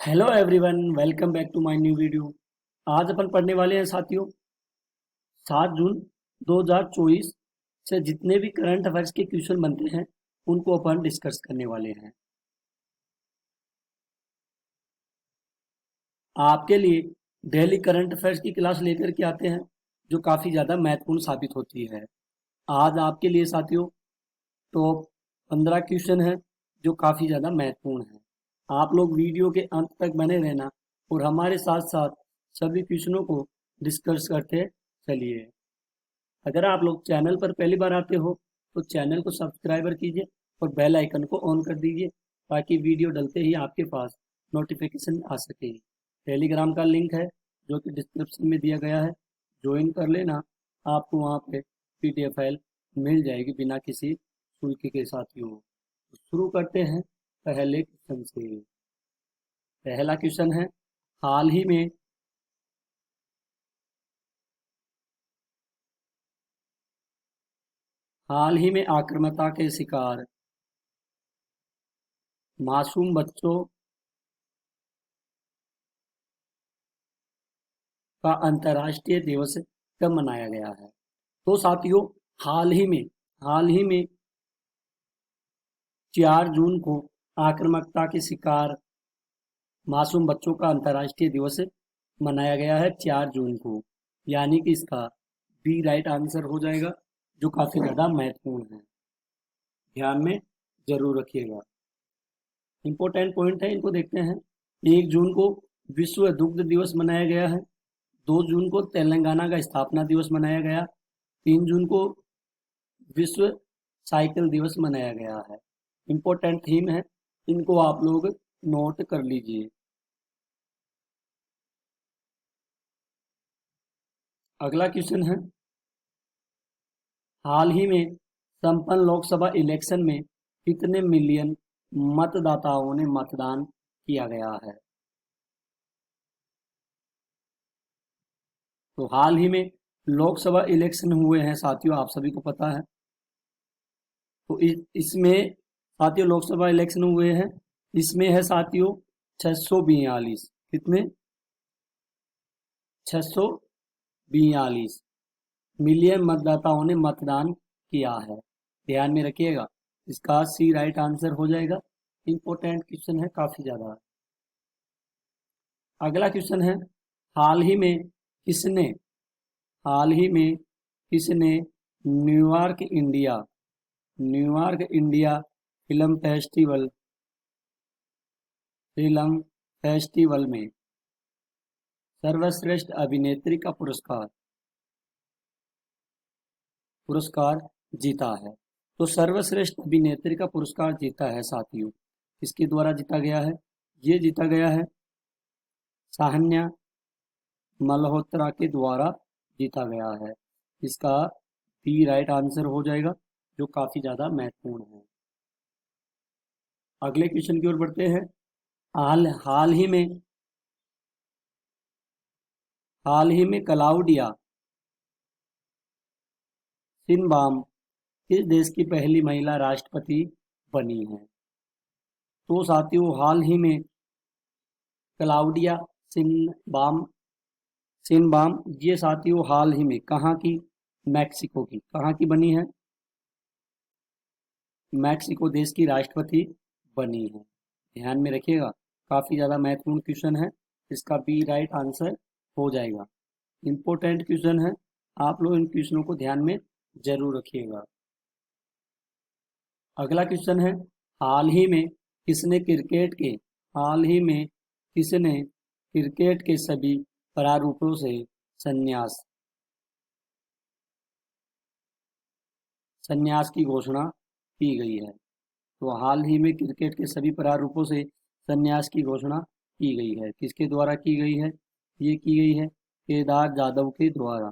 Hello everyone, welcome back to my new video. आज अपन पढ़ने वाले हैं साथियों 7 जून 2024 से जितने भी करंट अफेयर्स के क्वेश्चन बनते हैं उनको अपन डिस्कस करने वाले हैं। आपके लिए डेली करंट अफेयर्स की क्लास लेकर के आते हैं जो काफ़ी ज़्यादा महत्वपूर्ण साबित होती है। आज आपके लिए साथियों टॉप 15 क्वेश्चन हैं जो काफ़ी ज़्यादा महत्वपूर्ण हैं। आप लोग वीडियो के अंत तक बने रहना और हमारे साथ साथ सभी क्वेश्चनों को डिस्कस करते चलिए। अगर आप लोग चैनल पर पहली बार आते हो तो चैनल को सब्सक्राइबर कीजिए और बेल आइकन को ऑन कर दीजिए ताकि वीडियो डलते ही आपके पास नोटिफिकेशन आ सके। टेलीग्राम का लिंक है जो कि डिस्क्रिप्शन में दिया गया है, ज्वाइन कर लेना। आपको वहाँ पे PDF फाइल मिल जाएगी बिना किसी शुल्क के साथियों। तो शुरू करते हैं पहले क्वेश्चन से। पहला क्वेश्चन है, हाल ही में आक्रामकता के शिकार मासूम बच्चों का अंतर्राष्ट्रीय दिवस कब मनाया गया है? तो साथियों हाल ही में 4 जून को आक्रामकता के शिकार मासूम बच्चों का अंतर्राष्ट्रीय दिवस मनाया गया है 4 जून को, यानी कि इसका बी राइट आंसर हो जाएगा जो काफी ज्यादा महत्वपूर्ण है। ध्यान में जरूर रखिएगा। इंपॉर्टेंट पॉइंट है, इनको देखते हैं। 1 जून को विश्व दुग्ध दिवस मनाया गया है। 2 जून को तेलंगाना का स्थापना दिवस मनाया गया। 3 जून को विश्व साइकिल दिवस मनाया गया है। इंपॉर्टेंट थीम है, इनको आप लोग नोट कर लीजिए। अगला क्वेश्चन है, हाल ही में संपन्न लोकसभा इलेक्शन में कितने मिलियन मतदाताओं ने मतदान किया गया है? तो हाल ही में लोकसभा इलेक्शन हुए हैं साथियों, आप सभी को पता है। तो इसमें साथियों लोकसभा इलेक्शन हुए हैं, इसमें है साथियों 642। कितने? 642 मिलियन मतदाताओं ने मतदान किया है। ध्यान में रखिएगा, इसका सी राइट आंसर हो जाएगा। इंपॉर्टेंट क्वेश्चन है काफी ज्यादा। अगला क्वेश्चन है, हाल ही में किसने हाल ही में किसने न्यूयॉर्क इंडिया फिल्म फेस्टिवल में सर्वश्रेष्ठ अभिनेत्री का पुरस्कार जीता है? तो सर्वश्रेष्ठ अभिनेत्री का पुरस्कार जीता है साथियों, किसके द्वारा जीता गया है? ये जीता गया है साहन्या मल्होत्रा के द्वारा जीता गया है। इसका बी राइट आंसर हो जाएगा जो काफी ज्यादा महत्वपूर्ण है। अगले क्वेश्चन की ओर बढ़ते हैं। हाल हाल ही में क्लाउडिया शिनबाम किस देश की पहली महिला राष्ट्रपति बनी है? तो साथियों हाल ही में क्लाउडिया शिनबाम शिनबाम ये साथियों हाल ही में कहाँ की? मैक्सिको की। कहाँ की बनी है? मैक्सिको देश की राष्ट्रपति बनी है। ध्यान में रखिएगा, काफी ज्यादा महत्वपूर्ण क्वेश्चन है, इसका बी राइट आंसर हो जाएगा। इंपॉर्टेंट क्वेश्चन है, आप लोग इन क्वेश्चनों को ध्यान में जरूर रखिएगा। अगला क्वेश्चन है, हाल ही में किसने क्रिकेट के हाल ही में किसने क्रिकेट के सभी प्रारूपों से संन्यास संन्यास की घोषणा की गई है? तो हाल ही में क्रिकेट के सभी प्रारूपों से संन्यास की घोषणा की गई है, किसके द्वारा की गई है? ये की गई है केदार जाधव के द्वारा।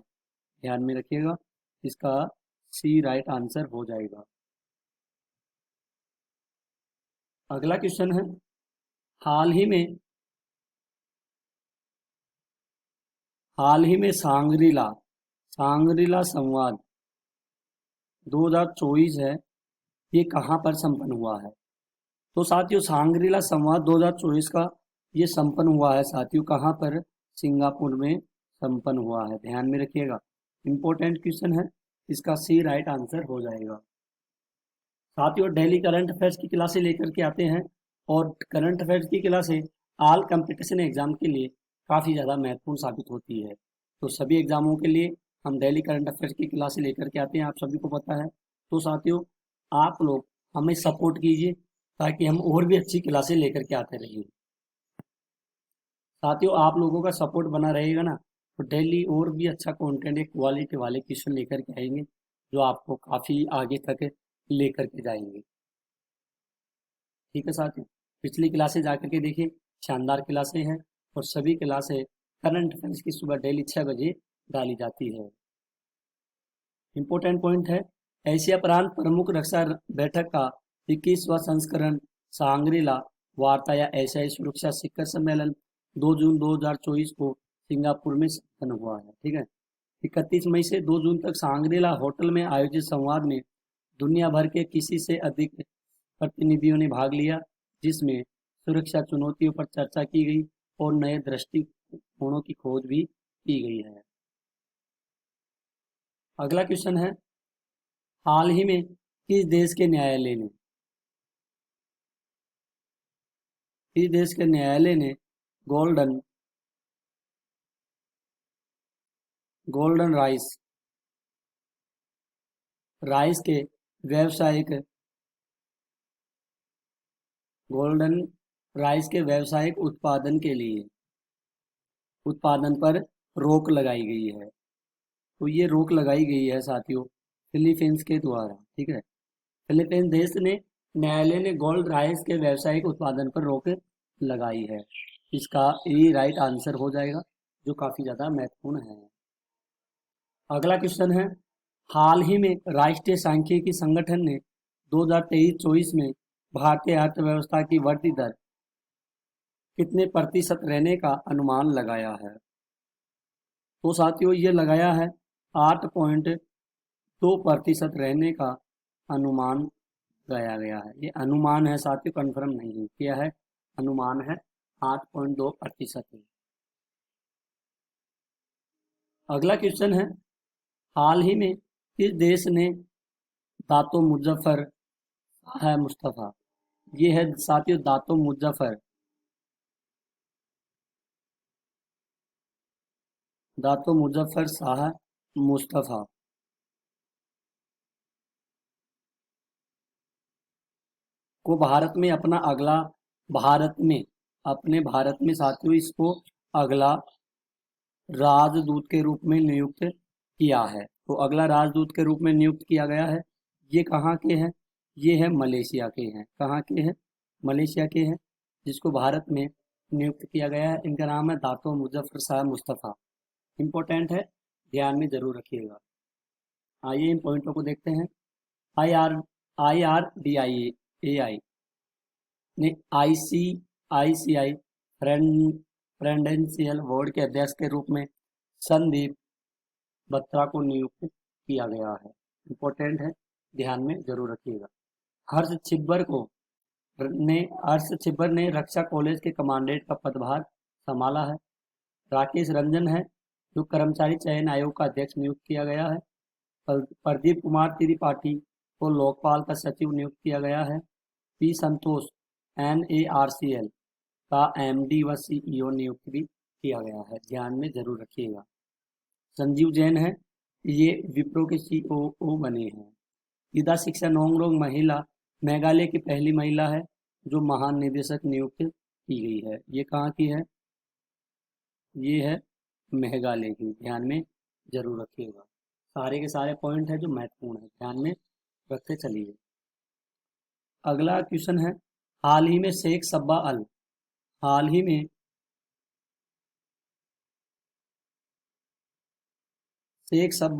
ध्यान में रखिएगा, इसका सी राइट आंसर हो जाएगा। अगला क्वेश्चन है, हाल ही में सांग्रीला संवाद 2024 है, ये कहाँ पर संपन्न हुआ है? तो साथियों सांग्रीला संवाद 2024 का ये संपन्न हुआ है साथियों, कहाँ पर? सिंगापुर में संपन्न हुआ है, ध्यान में रखिएगा। इंपॉर्टेंट क्वेश्चन है, इसका सी राइट आंसर हो जाएगा। साथियों डेली करंट अफेयर्स की क्लासें लेकर के आते हैं, और करंट अफेयर्स की क्लासें ऑल कंपटीशन एग्जाम के लिए काफ़ी ज़्यादा महत्वपूर्ण साबित होती है। तो सभी एग्जामों के लिए हम डेली करंट अफेयर्स की क्लासें लेकर के आते हैं, आप सभी को पता है। तो साथियों आप लोग हमें सपोर्ट कीजिए ताकि हम और भी अच्छी क्लासें लेकर के आते रहें। साथियों आप लोगों का सपोर्ट बना रहेगा ना, तो डेली और भी अच्छा कंटेंट, एक क्वालिटी वाले क्वेश्चन लेकर के आएंगे जो आपको काफ़ी आगे तक लेकर के जाएंगे। ठीक है साथियों, पिछली क्लासें जाकर के देखिए, शानदार क्लासें हैं, और सभी क्लासें करंट अफेयर्स की सुबह डेली 6 बजे डाली जाती है। इंपॉर्टेंट पॉइंट है, एशिया प्रांत प्रमुख रक्षा बैठक का 21वां संस्करण सांग्रीला वार्ता या एशियाई सुरक्षा शिखर सम्मेलन 2 जून 2024 को सिंगापुर में संपन्न हुआ है। ठीक है, 31 मई से 2 जून तक सांग्रीला होटल में आयोजित संवाद में दुनिया भर के किसी से अधिक प्रतिनिधियों ने भाग लिया, जिसमें सुरक्षा चुनौतियों पर चर्चा की गई और नए दृष्टिकोणों की खोज भी की गई है। अगला क्वेश्चन है, हाल ही में किस देश के न्यायालय ने गोल्डन गोल्डन राइस के व्यावसायिक गोल्डन राइस के व्यावसायिक उत्पादन पर रोक लगाई गई है? तो ये रोक लगाई गई है साथियों फिलीपींस के द्वारा। ठीक है, फिलीपींस देश ने न्यायालय ने गोल्ड राइस के व्यावसायिक उत्पादन पर रोक लगाई है। इसका ए राइट आंसर हो जाएगा, जो काफ़ी ज़्यादा महत्वपूर्ण है। अगला क्वेश्चन है, हाल ही में राष्ट्रीय सांख्यिकी संगठन ने 2023-24 में भारतीय अर्थव्यवस्था की वृद्धि दर कितने प्रतिशत रहने का अनुमान लगाया है? तो साथियों ये लगाया है 8.2% रहने का अनुमान लगाया गया है। ये अनुमान है साथियों, कंफर्म नहीं किया है, अनुमान है 8.2%। अगला क्वेश्चन है, हाल ही में किस देश ने दातो मुजफ्फर है मुस्तफ़ा, ये है साथियों दातो मुजफ्फर शाह मुस्तफ़ा को भारत में साथियों इसको अगला राजदूत के रूप में नियुक्त किया है। तो अगला राजदूत के रूप में नियुक्त किया गया है। ये कहाँ के हैं? ये है मलेशिया के हैं। कहाँ के हैं? मलेशिया के हैं, जिसको भारत में नियुक्त किया गया है। इनका नाम है दातो मुजफ्फर शाह मुस्तफ़ा। इम्पोर्टेंट है, ध्यान में जरूर रखिएगा। आइए इन पॉइंटों को देखते हैं। IRDAI ने ICICI प्रेसिडेंशियल बोर्ड के अध्यक्ष के रूप में संदीप बत्रा को नियुक्त किया गया है। इम्पोर्टेंट है, ध्यान में जरूर रखिएगा। हर्ष छिब्बर ने रक्षा कॉलेज के कमांडेंट का पदभार संभाला है। राकेश रंजन है जो कर्मचारी चयन आयोग का अध्यक्ष नियुक्त किया गया है। प्रदीप कुमार त्रिपाठी को लोकपाल का सचिव नियुक्त किया गया है। पी संतोष NARCL का MD व CEO नियुक्त भी किया गया है, ध्यान में जरूर रखिएगा। संजीव जैन है, ये विप्रो के COO बने हैं। ईदा शिक्षा नोंगरोंग महिला मेघालय की पहली महिला है जो महानिदेशक नियुक्त की गई है। ये कहाँ की है? ये है मेघालय की, ध्यान में जरूर रखिएगा। सारे के सारे पॉइंट है जो महत्वपूर्ण है, ध्यान में रखते चलिए। अगला क्वेश्चन है, हाल ही में शेख सब्बा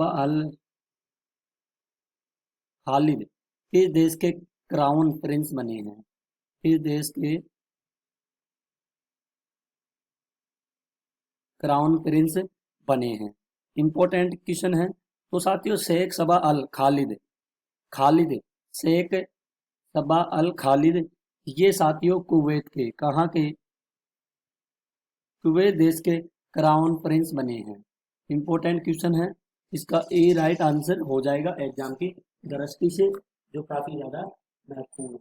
अल खालिद किस देश के क्राउन प्रिंस बने हैं? किस देश के क्राउन प्रिंस बने हैं? इंपॉर्टेंट क्वेश्चन है। तो साथियों शेख सबा अल खालिद शेख सबा अल खालिद, ये साथियों कुवैत के, कहाँ के? कुवैत देश के क्राउन प्रिंस बने हैं। इंपॉर्टेंट क्वेश्चन है, इसका ए राइट आंसर हो जाएगा एग्जाम की दृष्टि से, जो काफी ज्यादा महत्वपूर्ण है।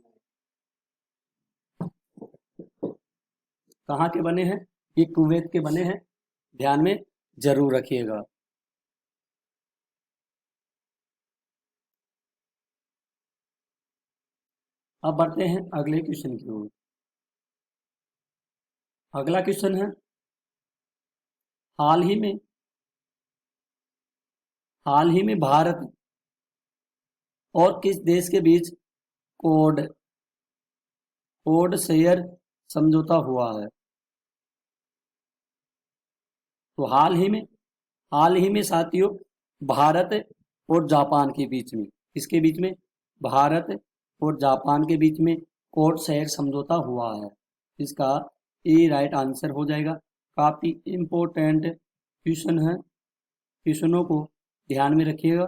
कहाँ के बने हैं? ये कुवैत के बने हैं, ध्यान में जरूर रखिएगा। अब बढ़ते हैं अगले क्वेश्चन की ओर। अगला क्वेश्चन है, हाल ही में भारत और किस देश के बीच कोड कोड शेयर समझौता हुआ है? तो हाल ही में साथियों, भारत और जापान के बीच में, किसके बीच में? भारत और जापान के बीच में कोड शेयर समझौता हुआ है। इसका ए राइट आंसर हो जाएगा। काफी इम्पोर्टेंट क्वेश्चन है, क्वेश्चनों को ध्यान में रखिएगा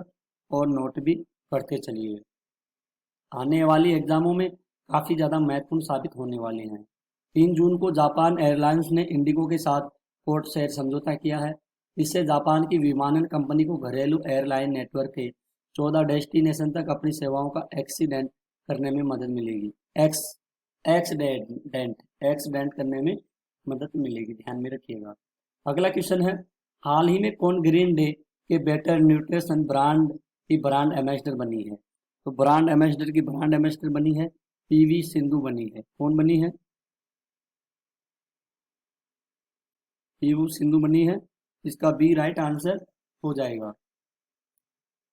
और नोट भी करते चलिए। आने वाली एग्जामों में काफी ज्यादा महत्वपूर्ण साबित होने वाले हैं। 3 जून को जापान एयरलाइंस ने इंडिगो के साथ कोड शेयर समझौता किया है। इससे जापान की विमानन कंपनी को घरेलू एयरलाइन नेटवर्क के 14 डेस्टिनेशन तक अपनी सेवाओं का एक्सीडेंट करने में मदद मिलेगी। एक्सीडेंट करने में मदद मिलेगी, ध्यान में रखिएगा। अगला क्वेश्चन है, हाल ही में कौन ग्रीन डे के बेटर न्यूट्रिशन ब्रांड की ब्रांड एम्बेसडर बनी है? तो ब्रांड एम्बेसडर बनी है पीवी सिंधु बनी है। कौन बनी है? पीवी सिंधु बनी है। इसका बी राइट आंसर हो जाएगा।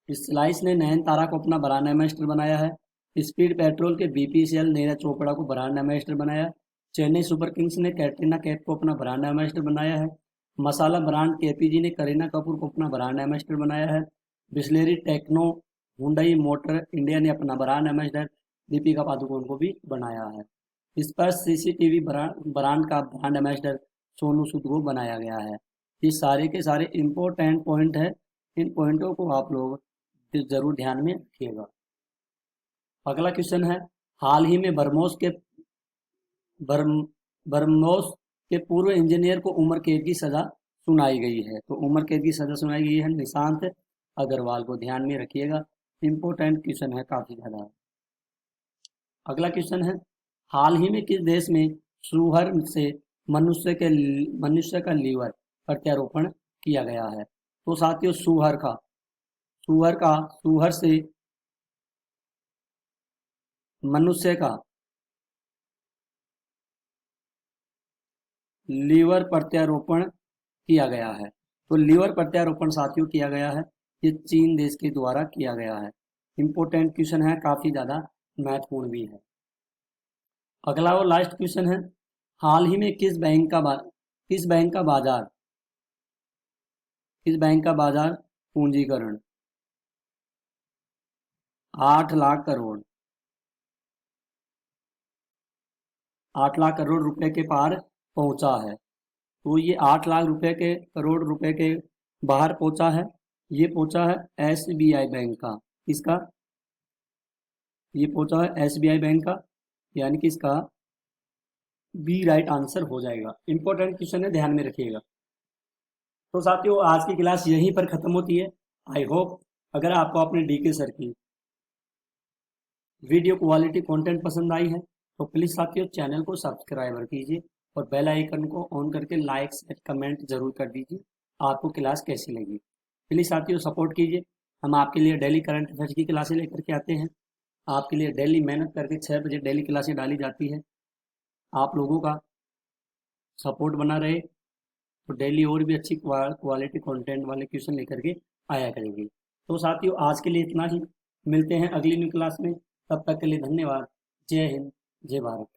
स्लाइस ने नयनतारा को अपना ब्रांड एम्बेसडर बनाया है। स्पीड पेट्रोल के बीपीसीएल नीरज चोपड़ा को ब्रांड एम्बेसडर बनाया। चेन्नई सुपर किंग्स ने कैटरीना कैफ को अपना ब्रांड एम्बेसडर बनाया है। मसाला ब्रांड केपीजी ने करीना कपूर को अपना ब्रांड एम्बेसडर बनाया है। Bisleri Techno Hyundai motor India ने अपना ब्रांड एम्बेसडर दीपिका पादुकोण को भी बनाया है। इस पर सीसीटीवी ब्रांड का ब्रांड एम्बेसडर सोनू सूद को बनाया गया है। ये सारे के सारे इम्पोर्टेंट पॉइंट है, इन पॉइंटों को आप लोग जरूर ध्यान में रखिएगा। अगला क्वेश्चन है, हाल ही में बरमोस के पूर्व इंजीनियर को उम्र कैद की सजा सुनाई गई है। तो उम्र कैद की सजा सुनाई गई है निशांत अग्रवाल को, ध्यान में रखिएगा। इंपॉर्टेंट क्वेश्चन है काफी ज्यादा। अगला क्वेश्चन है, हाल ही में किस देश में सूअर से मनुष्य का लीवर प्रत्यारोपण किया गया है? तो साथियों, सूअर से मनुष्य का लीवर प्रत्यारोपण किया गया है। तो लीवर प्रत्यारोपण साथियों किया गया है, ये चीन देश के द्वारा किया गया है। इंपॉर्टेंट क्वेश्चन है, काफी ज्यादा महत्वपूर्ण भी है। अगला और लास्ट क्वेश्चन है, हाल ही में किस बैंक का बाजार पूंजीकरण 8 लाख करोड़ रुपए के पार पहुंचा है? तो ये 8 लाख करोड़ रुपए के बाहर पहुंचा है। ये पहुंचा है एसबीआई बैंक का। इसका ये पहुंचा है एसबीआई बैंक का, यानी कि इसका बी राइट आंसर हो जाएगा। इंपॉर्टेंट क्वेश्चन है, ध्यान में रखिएगा। तो साथियों, आज की क्लास यहीं पर खत्म होती है। आई होप अगर आपको अपने डीके सर की वीडियो क्वालिटी कंटेंट पसंद आई है तो प्लीज साथियों चैनल को सब्सक्राइब कीजिए और बेल आइकन को ऑन करके लाइक शेयर कमेंट जरूर कर दीजिए आपको क्लास कैसी लगी। प्लीज साथियों सपोर्ट कीजिए। हम आपके लिए डेली करंट अफेयर्स की क्लासें लेकर के आते हैं। आपके लिए डेली मेहनत करके 6 बजे डेली क्लासें डाली जाती है। आप लोगों का सपोर्ट बना रहे तो डेली और भी अच्छी क्वालिटी कंटेंट वाले क्वेश्चन लेकर के आया करेंगे। तो साथियों, आज के लिए इतना ही। मिलते हैं अगली न्यू क्लास में। तब तक के लिए धन्यवाद। जय हिंद, जय भारत।